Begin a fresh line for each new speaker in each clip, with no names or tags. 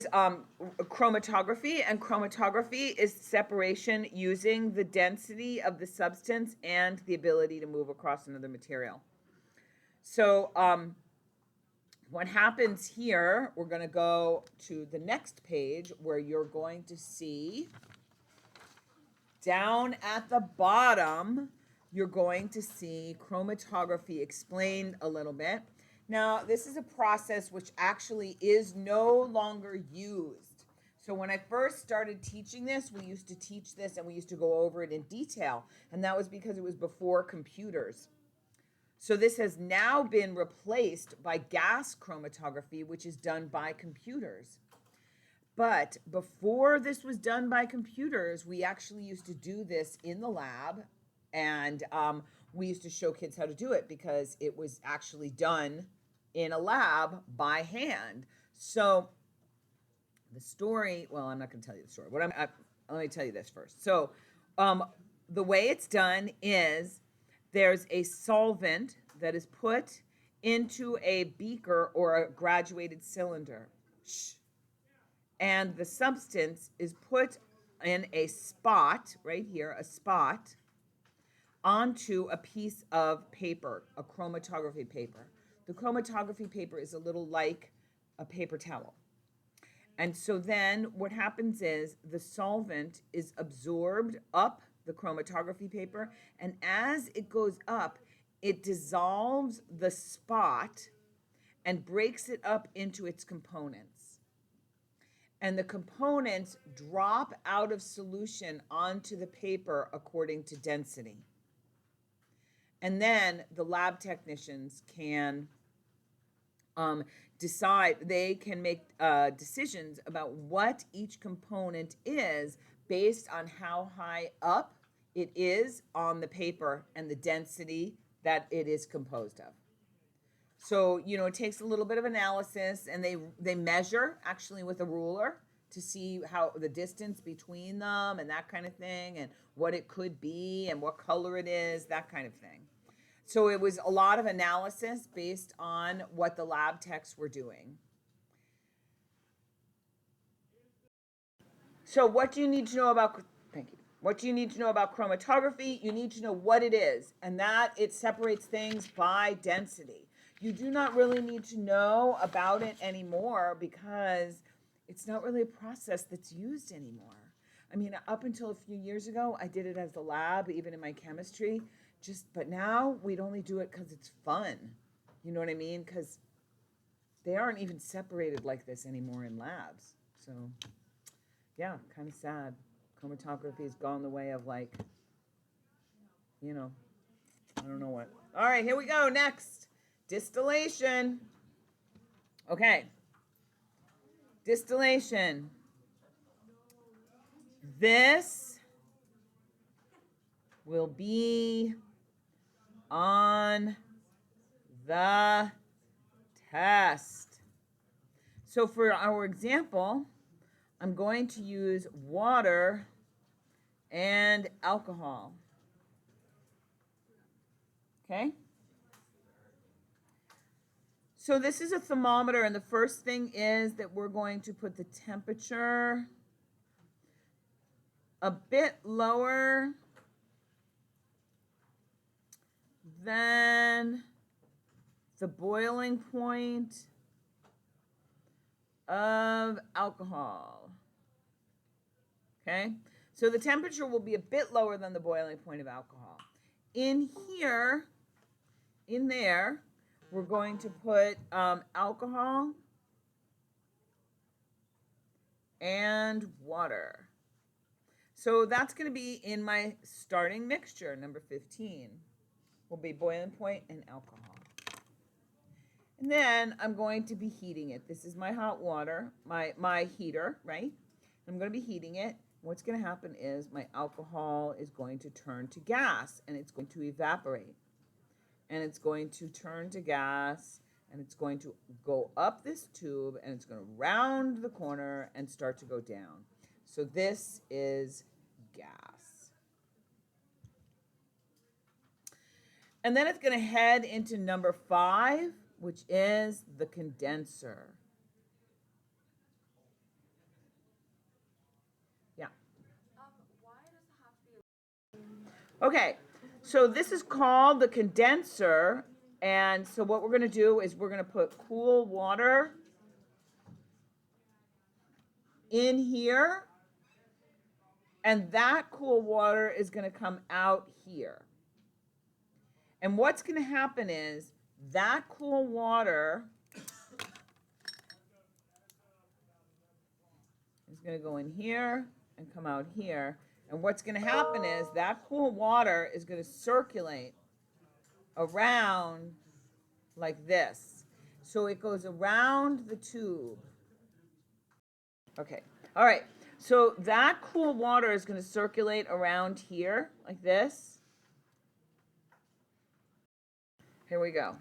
chromatography, and chromatography is separation using the density of the substance and the ability to move across another material. So, what happens here, we're going to go to the next page where you're going to see down at the bottom, you're going to see chromatography explained a little bit. Now, this is a process which actually is no longer used. So when I first started teaching this, we used to teach this and we used to go over it in detail. And that was because it was before computers. So this has now been replaced by gas chromatography, which is done by computers. But before this was done by computers, we actually used to do this in the lab, and we used to show kids how to do it because it was actually done in a lab by hand. So the story, well, I'm not going to tell you the story. Let me tell you this first. So the way it's done is there's a solvent that is put into a beaker or a graduated cylinder. Shh. And the substance is put in a spot, right here, a spot, onto a piece of paper, a chromatography paper. The chromatography paper is a little like a paper towel. And so then what happens is the solvent is absorbed up the chromatography paper, and as it goes up, it dissolves the spot and breaks it up into its components. And the components drop out of solution onto the paper according to density. And then the lab technicians can decide, they can make decisions about what each component is based on how high up it is on the paper and the density that it is composed of. So, it takes a little bit of analysis, and they measure actually with a ruler to see how the distance between them and that kind of thing, and what it could be and what color it is, that kind of thing. So it was a lot of analysis based on what the lab techs were doing. So what do you need to know about, thank you. What do you need to know about chromatography? You need to know what it is, and that it separates things by density. You do not really need to know about it anymore because it's not really a process that's used anymore. I mean, up until a few years ago, I did it as a lab, even in my chemistry. But now we'd only do it because it's fun. You know what I mean? Because they aren't even separated like this anymore in labs. So, yeah, kind of sad. Chromatography has gone the way of I don't know what. All right, here we go. Next, distillation. Okay, distillation. This will be on the test. So for our example, I'm going to use water and alcohol. Okay? So this is a thermometer, and the first thing is that we're going to put the temperature a bit lower than the boiling point of alcohol. Okay? So the temperature will be a bit lower than the boiling point of alcohol. In there, we're going to put alcohol and water. So that's going to be in my starting mixture, number 15. Will be boiling point and alcohol. And then I'm going to be heating it. This is my hot water, my heater, right? I'm going to be heating it. What's going to happen is my alcohol is going to turn to gas, and it's going to evaporate. And it's going to turn to gas, and it's going to go up this tube, and it's going to round the corner and start to go down. So this is gas. And then it's going to head into number 5, which is the condenser. Okay, so this is called the condenser. And so what we're going to do is we're going to put cool water in here. And that cool water is going to come out here. And what's going to happen is that cool water is going to go in here and come out here. And what's going to happen is that cool water is going to circulate around like this. So it goes around the tube. Okay. All right. So that cool water is going to circulate around here like this. Here we go.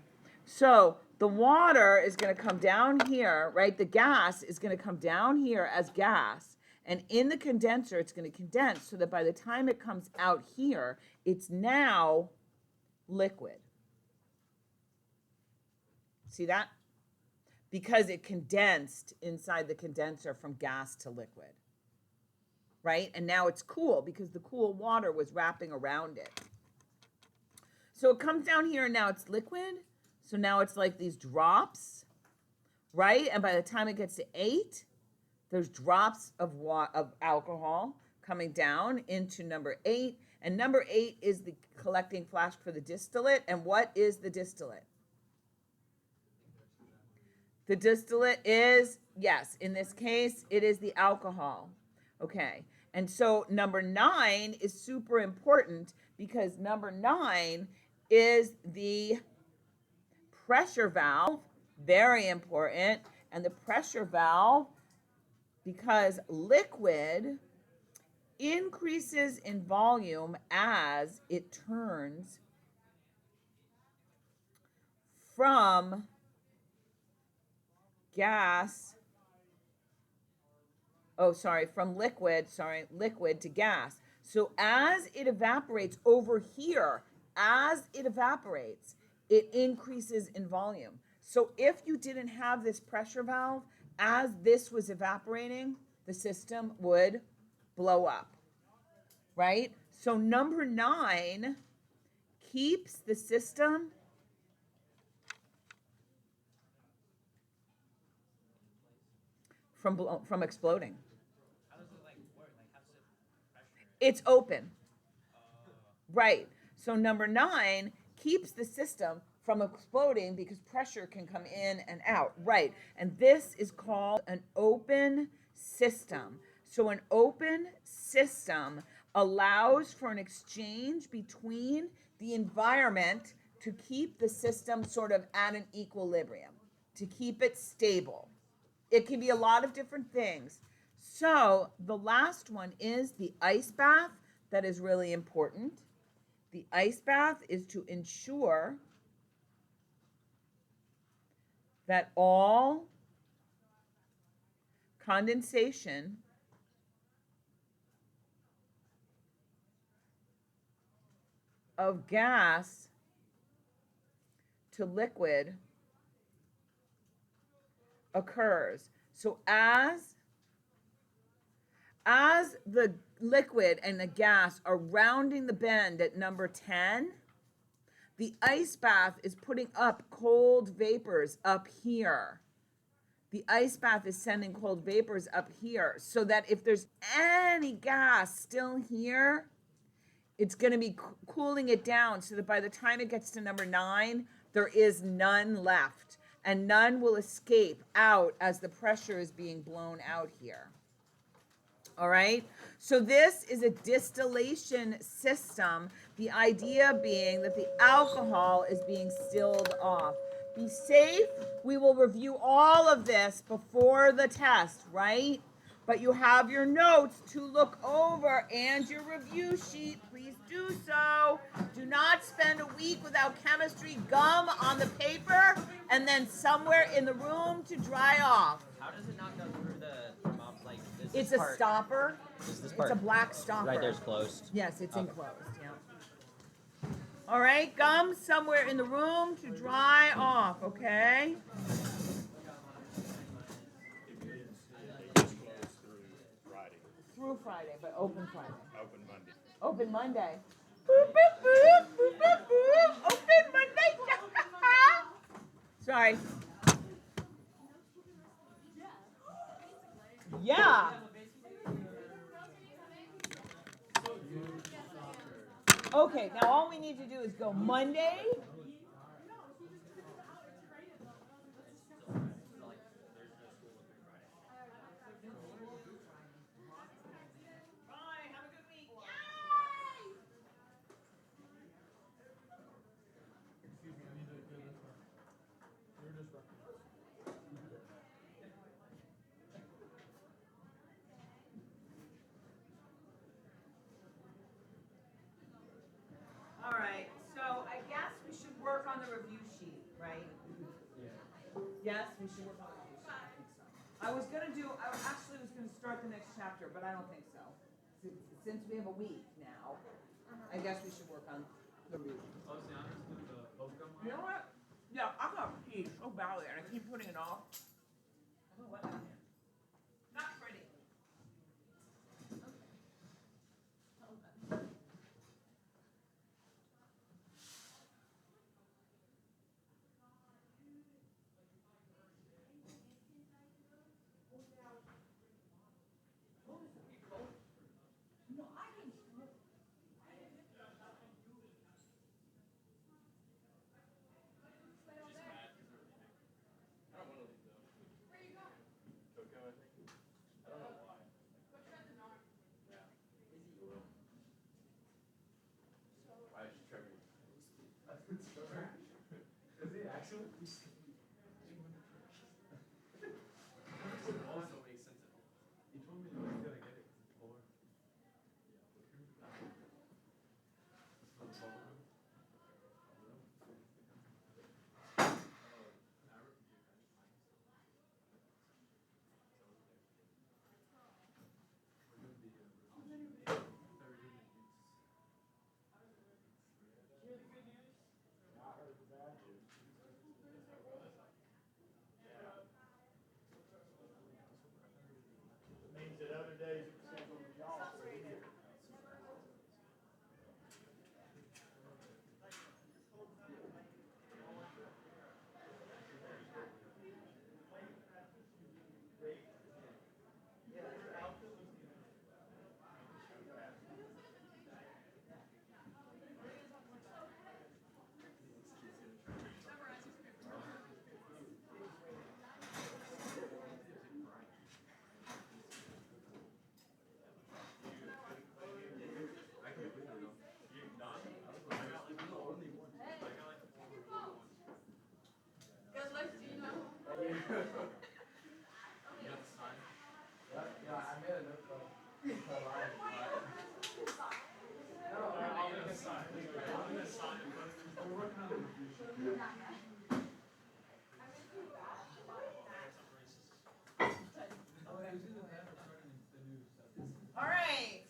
So the water is going to come down here, right? The gas is going to come down here as gas. And in the condenser, it's going to condense so that by the time it comes out here, it's now liquid. See that? Because it condensed inside the condenser from gas to liquid. Right? And now it's cool because the cool water was wrapping around it. So it comes down here and now it's liquid. So now it's like these drops, right? And by the time it gets to 8, there's drops of alcohol coming down into number 8. And number 8 is the collecting flask for the distillate. And what is the distillate? The distillate is, yes, in this case, it is the alcohol. Okay. And so number 9 is super important because number 9 is the pressure valve, very important. And the pressure valve, because liquid increases in volume as it turns from liquid to gas. So as it evaporates over here, it increases in volume. So if you didn't have this pressure valve, as this was evaporating, the system would blow up, right? So number 9 keeps the system from exploding.
How does it work? How does it pressure?
It's open. Right. So number 9 keeps the system from exploding because pressure can come in and out. Right. And this is called an open system. So an open system allows for an exchange between the environment to keep the system sort of at an equilibrium, to keep it stable. It can be a lot of different things. So the last one is the ice bath. That is really important. The ice bath is to ensure that all condensation of gas to liquid occurs. So as the liquid and the gas are rounding the bend at number 10, the ice bath is putting up cold vapors up here. The ice bath is sending cold vapors up here so that if there's any gas still here, it's going to be cooling it down so that by the time it gets to number 9, there is none left. And none will escape out as the pressure is being blown out here. All right, so this is a distillation system. The idea being that the alcohol is being stilled off. Be safe. We will review all of this before the test, right? But you have your notes to look over and your review sheet. Please do so. Do not spend a week without chemistry gum on the paper and then somewhere in the room to dry off.
How does it not go through the
It's a stopper.
Is this part?
It's a black stopper.
Right there's closed.
Yes, it's enclosed. Yeah. All right, gum somewhere in the room to dry off. Okay. Through Friday, but open Friday.
Open Monday.
Open Monday. Boop, boop, boop, boop, boop, boop. Open Monday. Sorry. Yeah. Okay, now all we need to do is go Monday. Bye. Have a good week. All right, so I guess we should work on the review sheet, right? Yes, we should work on the review sheet. I think so. I actually was gonna start the next chapter, but I don't think so. Since we have a week now, I guess we should work on the review.
Oh, so honors do the Pokemon one?
You know what? Yeah, I got pee so badly, and I keep putting it off. I don't know what happened. Not pretty.
Is he actually? Also makes sense at all. He told me that he's gonna get it 'cause it's poor.
Means that other days it was on the jaw.
All right.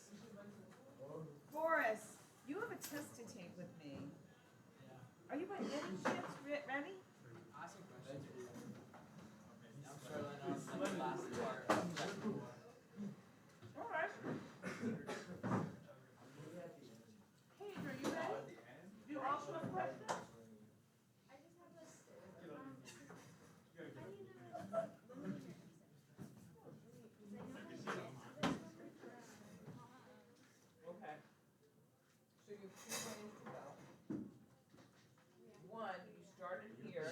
Boris, you have a test to take with me. Are you by any chance ready? All right. Paige, are you ready? Do you also have questions? Okay. So you have 2 ways to go. One, you started here,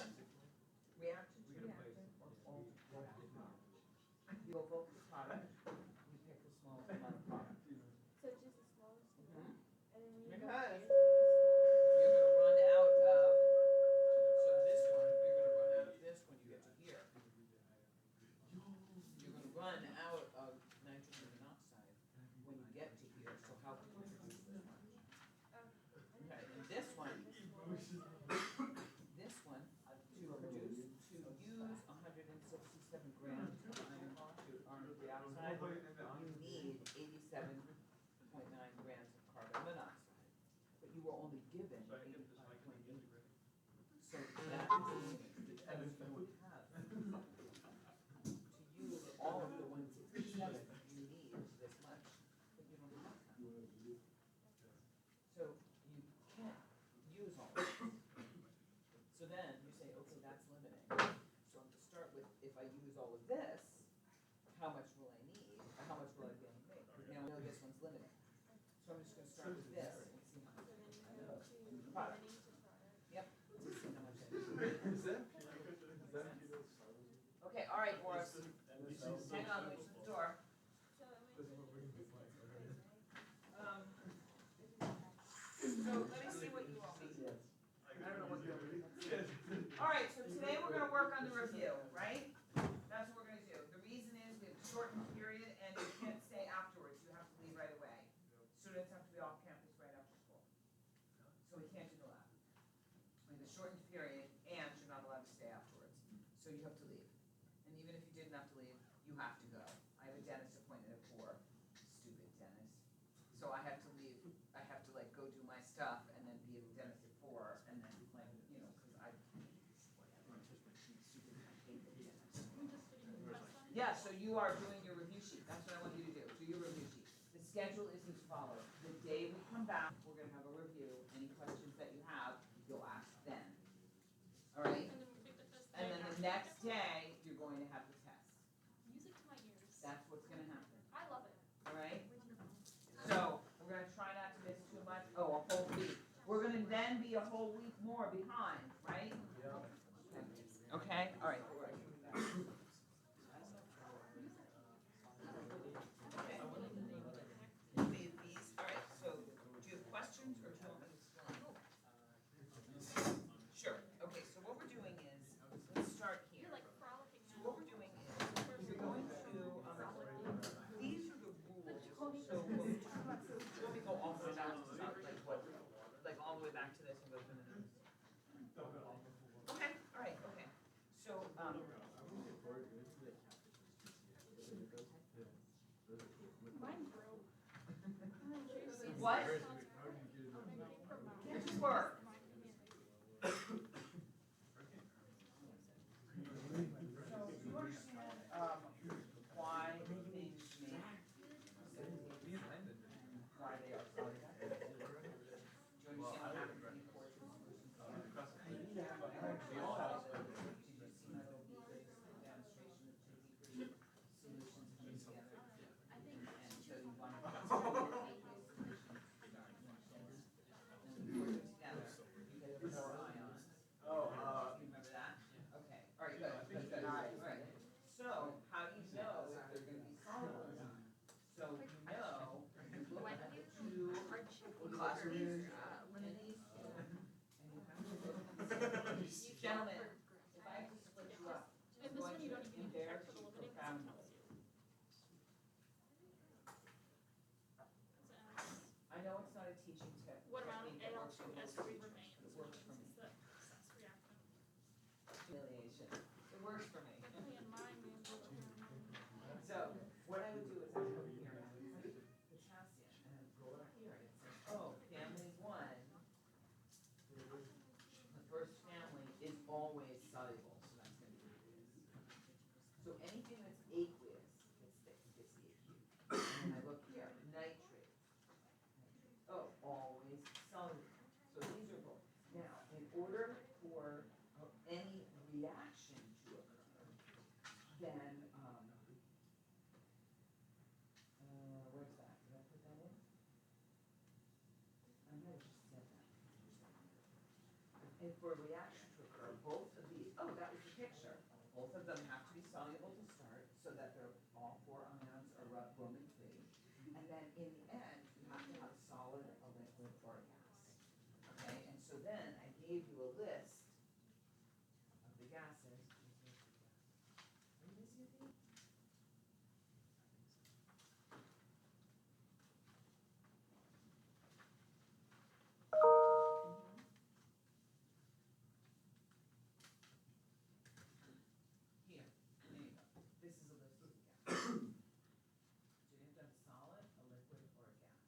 reaction to reaction, or all reaction. You will focus product, you pick the smallest amount of product.
So just the smallest amount, and then when you go
Because
here,
you're gonna run out of, so this one, you're gonna run out of this when you get to here. You're gonna run out of nitrogen monoxide when you get to here, so how can you produce this much? Okay, and this one, to use 167 grams of iron to iron dioxide, you need 87.9 grams of carbon monoxide. But you were only given 85.8. So that is the test you would have. To use all of the 167, you need this much, but you don't have that. So this, how much will I need, or how much will I be able to make? Now, I know this one's limited. So I'm just gonna start with this and see how much.
So then you go to
Product.
beginning to product.
Yep, let's see how much I need.
Is that
Okay, all right, Boris, hang on, let me shut the door.
So it
This
makes
is what we're gonna do.
So let me see what you all need. I don't know what you'll need.
Yes.
All right, so today we're gonna work on the review, right? That's what we're gonna do. The reason is we have a shortened period and you can't stay afterwards, you have to leave right away. Students have to be off campus right after school. So we can't do the lab. We have a shortened period and you're not allowed to stay afterwards, so you have to leave. And even if you didn't have to leave, you have to go. I have a dentist appointment at 4, stupid dentist. So I have to leave, I have to like go do my stuff and then be at the dentist at 4 and then like, you know, cause I, stupid, I hate the dentist.
I'm just getting the press on.
Yeah, so you are doing your review sheet, that's what I want you to do, your review sheet. The schedule is as follows, the day we come back, we're gonna have a review, any questions that you have, you'll ask then. All right,
And then we take the test.
and then the next day, you're going to have the test,
Music to my ears.
that's what's gonna happen,
I love it.
all right? So, we're gonna try not to miss too much, a whole week, we're gonna then be a whole week more behind, right? Okay, all right. These, all right, so do you have questions or do you want me to explain? Sure, okay, so what we're doing is, let's start here.
You're like frolicking
So
now.
what we're doing is, you're going to, these are the rules, so when we talk about, let me go all the way back to about like what, like all the way back to this and go through the notes. Okay, all right, okay, so,
Mine broke.
what?
I'm waiting for mine.
Can't you work?
Mine can be
So, do you understand, why things make why they are solid? Do you understand what happens when you force the solution? Did you see my little demonstration of two degree solutions put together?
I think
And so you want to put solutions, and we put them together, you get 4 ions. You remember that? Okay, all right, good, good, all right. So, how do you know if they're gonna be soluble or not? So you know, you look at the two clusters, and these two, and you have to look and see. Gentlemen, if I have to split you up,
And
I'm
this
going
one you
to
don't even check
embarrass
for the
you
limiting, this
profoundly.
tells you.
I know it's not a teaching tip.
What amount of
technique that works for most
Al2S3
teachers,
remains,
but it
which
works for
means
me.
it's the cis reactant.
Humiliation. It works for me.
Luckily in mine, we have
So, what I would do is I would come here and I would put potassium and I would go up here and it says, oh, family 1, the first family is always soluble, so that's gonna be aqueous. So anything that's aqueous gets thick, gets the acute. And then I look here, nitrate. Oh, always soluble. So these are both. Now, in order for any reaction to occur, then, where's that? Did I put that in? I might have just said that. And for a reaction to occur, both of these, oh, that was the picture. Both of them have to be soluble to start, so that they're all 4 ions are bromine free. And then in the end, you have to have a solid, a liquid, or a gas. Okay, and so then I gave you a list of the gases. Are you busy with me? Here, there you go. This is a list of the gases. So you have to have a solid, a liquid, or a gas.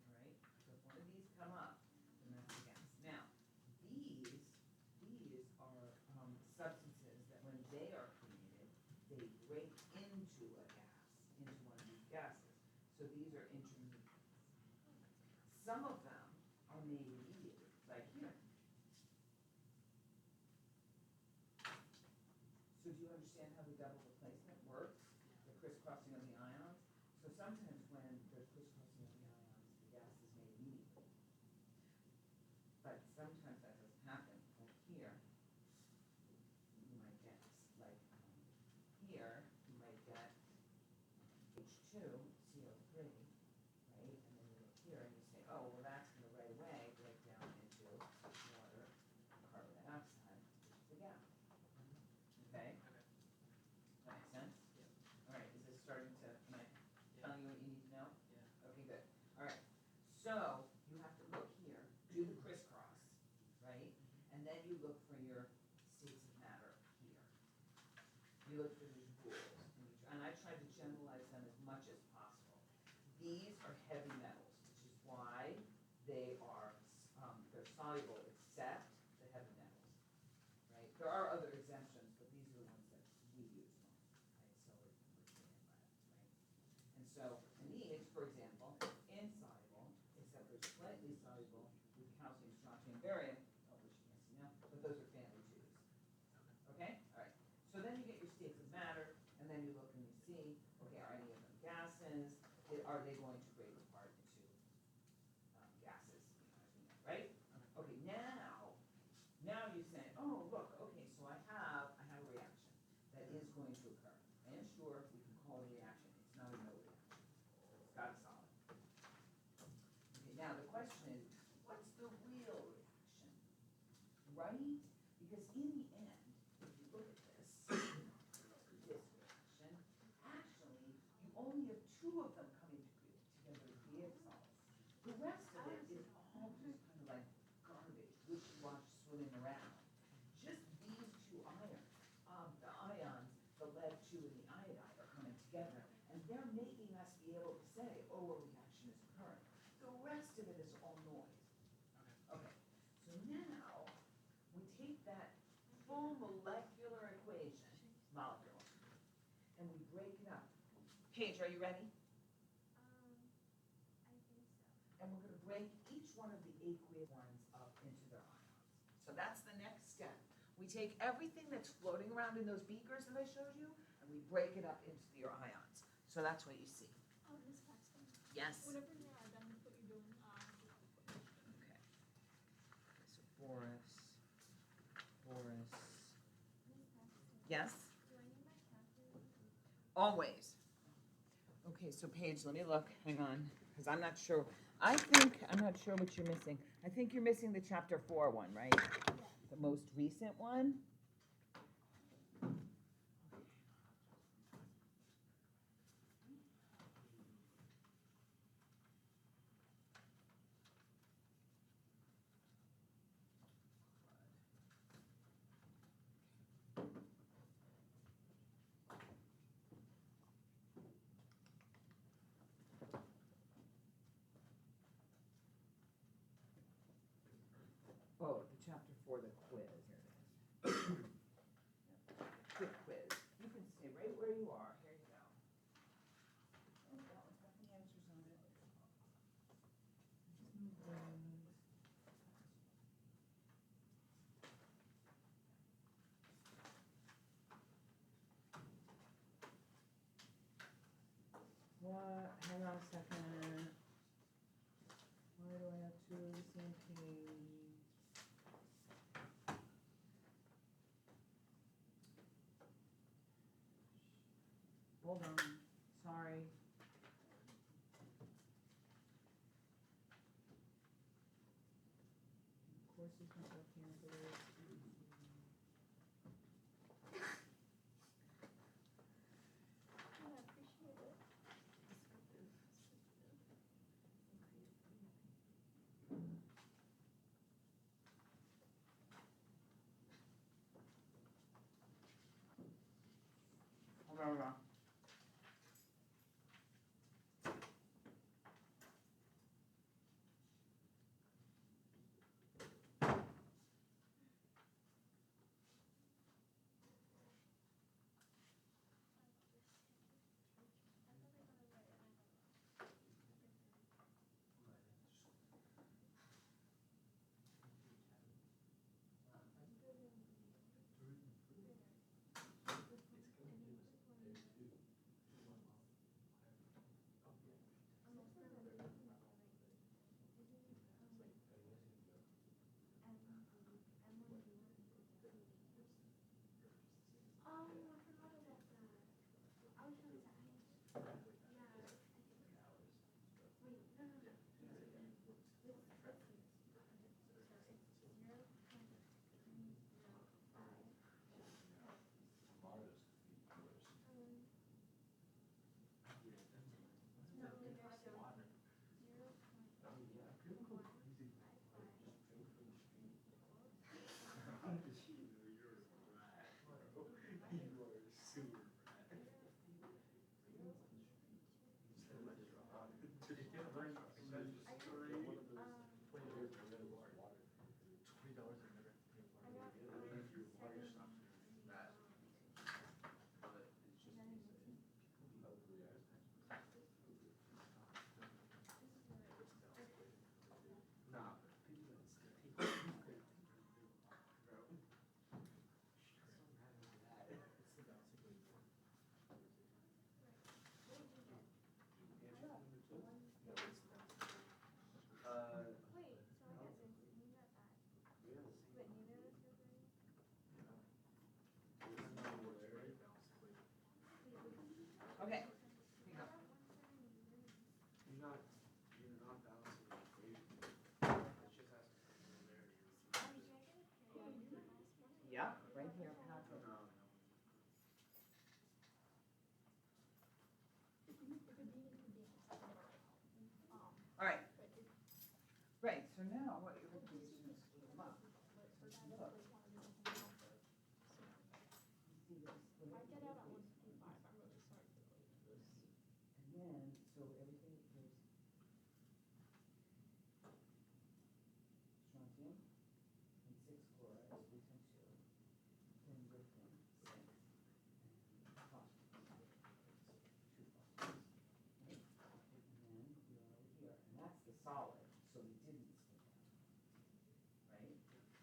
All right? So if one of these come up, then that's a gas. Now, these are substances that when they are created, they break into a gas, into one of these gases. So these are intermediates. Some of them are made immediately, like here. So do you understand how the double the plane So sometimes when there's crisscrossing of the ions, the gas is made immediately. But sometimes that doesn't happen. Like here, you might get, like, here, you might get H2, CO3, right? And then you look here and you say, oh, well, that's gonna right away break down into water, carbon dioxide, which is a gas. Okay? That makes sense? All right, is this starting to, am I telling you what you need to know? Okay, good. All right. So you have to look here, do the crisscross, right? And then you look for your states of matter here. You look for these rules, and I try to generalize them as much as possible. These are heavy metals, which is why they are they're soluble except the heavy metals, right? There are other exemptions, but these are the ones that we use most, right? So we're right? And so, and these, for example, insoluble, except they're slightly soluble with calcium, strontium, barium, which you can't see now, but those are family twos. Okay? All right. So then you get your states of matter, and then you look and you see, okay, are any of them gases? Are they going to break apart into gases? Right? Okay, now you say, oh, look, okay, so I have a reaction that is going to occur. And sure, we can call it a reaction. It's not a no reaction. It's got a solid. Okay, now the question is, what's the real reaction? Right? Because in the end, if you look at this reaction, actually, you only have two of them coming together to be exols. The rest of it is all just kind of like garbage, wishy-washy swimming around. Just these two ions, the ions, the lead-2 and the iodide are coming together, and they're making us be able to say, oh, a reaction is occurring. The rest of it is all noise. Okay, so now we take that full molecular equation, molecule, and we break it up. Paige, are you ready?
I think so.
And we're going to break each one of the aqueous ones up into their ions. So that's the next step. We take everything that's floating around in those beakers that I showed you, and we break it up into your ions. So that's what you see.
Miss Paxton.
Yes?
Whenever you're done with what you're doing,
Okay. So Boris.
Miss Paxton.
Yes?
Do I need my calculator?
Always. Okay, so Paige, let me look. Hang on, because I'm not sure. I'm not sure what you're missing. I think you're missing the chapter 4 one, right? The most recent one. Oh, the chapter 4, the quiz. Here it is. Quick quiz. You can stay right where you are. Here you go. Oh, that one's got the answers on it. What? Hang on a second. Why do I have two of the same page? Hold on. Sorry. Courses and campus.
I appreciate it.
Hold on. Yep, right here, Patrick.
It could be inconvenient, I can never write home.
All right,
But it,
right, so now what you're gonna do is you're gonna split them up.
but for that, if they wanted to do something else or
See, you're gonna split
I
it
get
a
out at
little
1:55, I'm really sorry for going to this.
And then, so everything goes. Strontium and 6 chlorides, 3 times 2. Then lithium, 6. And phosphorus, 2 phosphorus. Right? And then you're over here, and that's the solid, so we didn't split that. Right?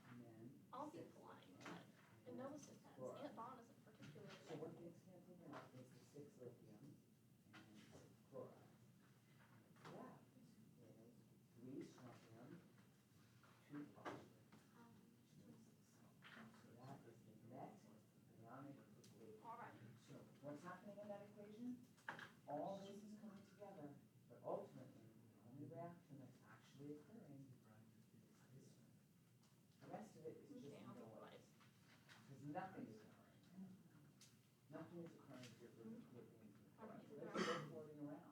And then.
I'll be
6
blind,
lithium,
but
and
no
then
offense,
chloride.
Aunt Dawn isn't particularly.
So what gets canceled out is the 6 lithium and 6 chloride. What's left is 3 strontium, 2 phosphorus. So that is the net ionic equation.
All right.
So what's happening in that equation? All this is coming together, but ultimately, the only reaction that's actually occurring is this one. The rest of it is
Okay,
just
I'll be
noise.
quiet.
Because nothing is occurring. Nothing is occurring with the
Alright,
so it's still floating around.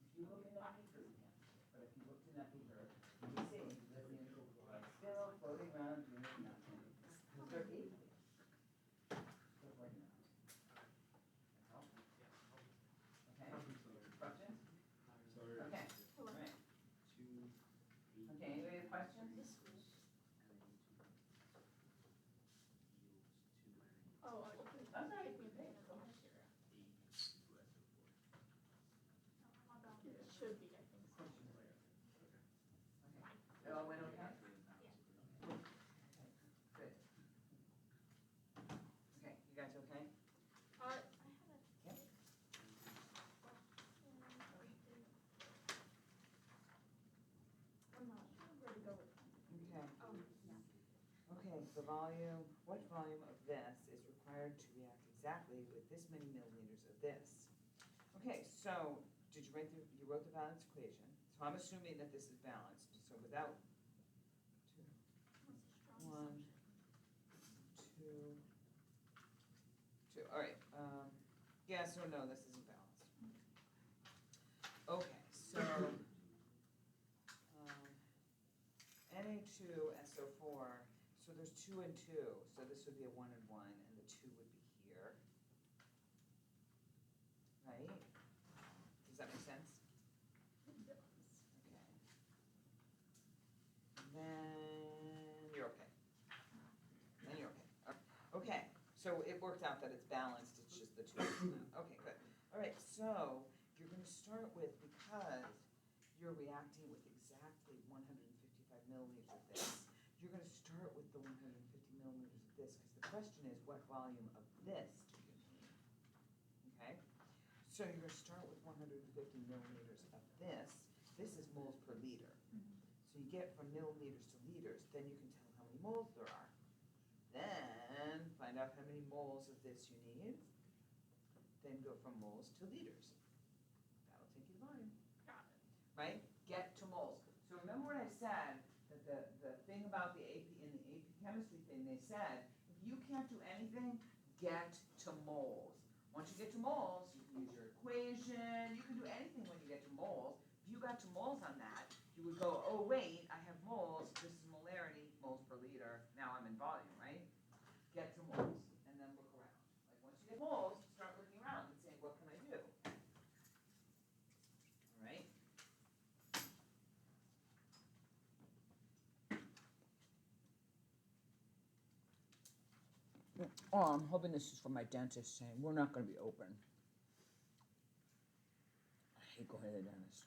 If you look in that beaker, you can't see it, but if you looked in that beaker, you would see lithium chloride still floating around doing nothing. Because they're aqueous. Still floating around. That help? Okay, questions?
Sorry.
Okay,
Hello.
alright.
Two,
Okay, anybody have questions?
This school. Oh, you can
That's all right.
take me a picture of it. It should be, I think.
Of course you will. Okay, it all went okay? Okay, good. Okay, you guys okay?
I had a.
Yep.
I'm not sure where to go with that.
Okay.
Oh,
Okay, the volume, what volume of this is required to react exactly with this many milliliters of this? Okay, so, did you write you wrote the balance equation, so I'm assuming that this is balanced, so without, two,
what's the strongest?
1, 2, 2, all right, yes or no, this isn't balanced. Okay, so, Na2SO4, so there's 2 and 2, so this would be a 1 and 1, and the 2 would be here. Right? Does that make sense? Okay. Then you're okay. Then you're okay. Okay, so it worked out that it's balanced, it's just the 2. Okay, good. All right, so you're gonna start with, because you're reacting with exactly 155 milliliters of this, you're gonna start with the 150 milliliters of this, because the question is, what volume of this do you need? Okay? So you're gonna start with 150 milliliters of this. This is moles per liter. So you get from milliliters to liters, then you can tell how many moles there are. Then find out how many moles of this you need. Then go from moles to liters. That'll take you to volume.
Got it.
Right? Get to moles. So remember what I said, that the thing about the AP, in the AP chemistry thing, they said, if you can't do anything, get to moles. Once you get to moles, you can use your equation, you can do anything when you get to moles. If you got to moles on that, you would go, oh wait, I have moles, this is molarity, moles per liter, now I'm in volume, right? Get to moles, and then look around. Like once you get moles, start looking around and saying, what can I do? All right? Oh, I'm hoping this is for my dentist saying, we're not gonna be open. I hate going to the dentist.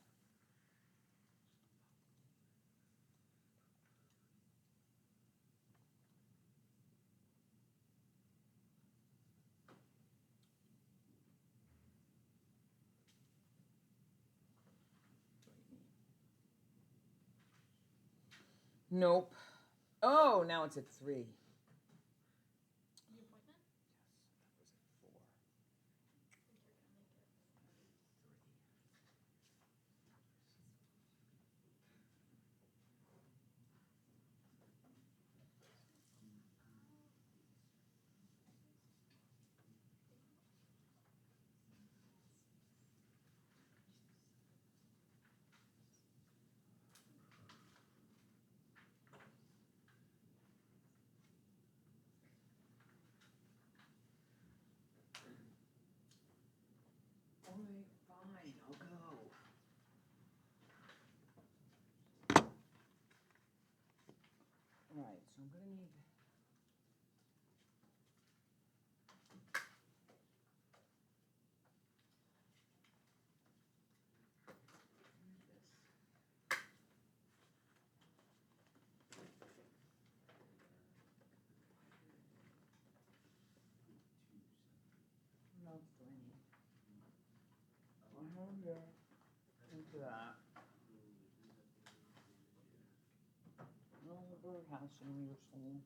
Nope. Oh, now it's at 3.
The appointment?
Yes, that was at 4.
I think you're gonna make it.
3. need? What else do I need? I have here, into that. Oh, the birdhouse in your soul.